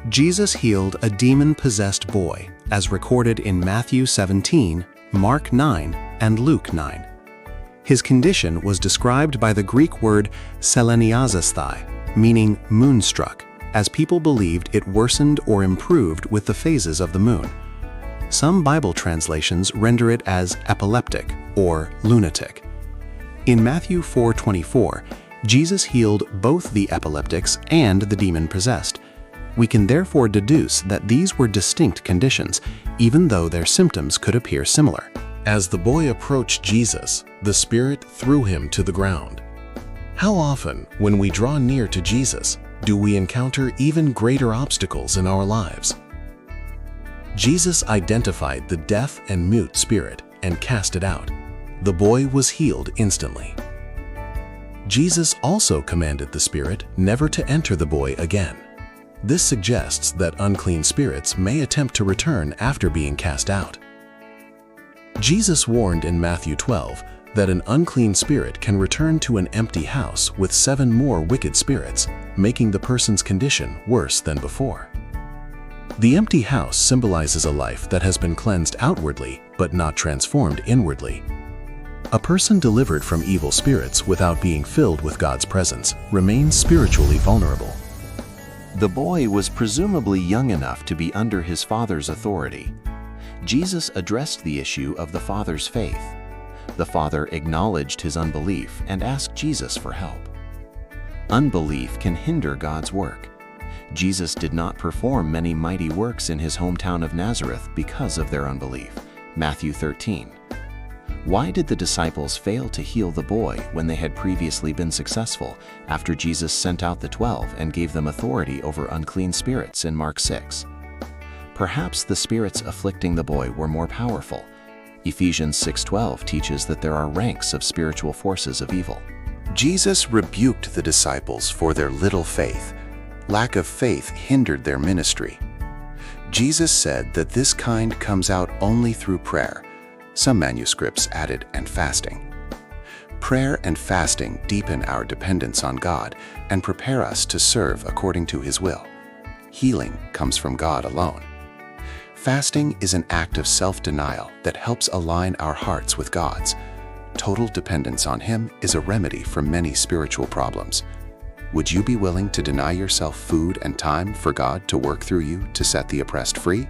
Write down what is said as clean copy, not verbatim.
Jesus healed a demon-possessed boy, as recorded in Matthew 17, Mark 9, and Luke 9. His condition was described by the Greek word seleniazesthai, meaning moonstruck, as people believed it worsened or improved with the phases of the moon. Some Bible translations render it as epileptic or lunatic. In Matthew 4:24, Jesus healed both the epileptics and the demon-possessed. We can therefore deduce that these were distinct conditions, even though their symptoms could appear similar. As the boy approached Jesus, the Spirit threw him to the ground. How often, when we draw near to Jesus, do we encounter even greater obstacles in our lives? Jesus identified the deaf and mute spirit and cast it out. The boy was healed instantly. Jesus also commanded the spirit never to enter the boy again. This suggests that unclean spirits may attempt to return after being cast out. Jesus warned in Matthew 12 that an unclean spirit can return to an empty house with 7 more wicked spirits, making the person's condition worse than before. The empty house symbolizes a life that has been cleansed outwardly but not transformed inwardly. A person delivered from evil spirits without being filled with God's presence remains spiritually vulnerable. The boy was presumably young enough to be under his father's authority. Jesus addressed the issue of the father's faith. The father acknowledged his unbelief and asked Jesus for help. Unbelief can hinder God's work. Jesus did not perform many mighty works in his hometown of Nazareth because of their unbelief. Matthew 13. Why did the disciples fail to heal the boy when they had previously been successful after Jesus sent out the 12 and gave them authority over unclean spirits in Mark 6? Perhaps the spirits afflicting the boy were more powerful. Ephesians 6:12 teaches that there are ranks of spiritual forces of evil. Jesus rebuked the disciples for their little faith. Lack of faith hindered their ministry. Jesus said that this kind comes out only through prayer. Some manuscripts added, and fasting. Prayer and fasting deepen our dependence on God and prepare us to serve according to His will. Healing comes from God alone. Fasting is an act of self-denial that helps align our hearts with God's. Total dependence on Him is a remedy for many spiritual problems. Would you be willing to deny yourself food and time for God to work through you to set the oppressed free?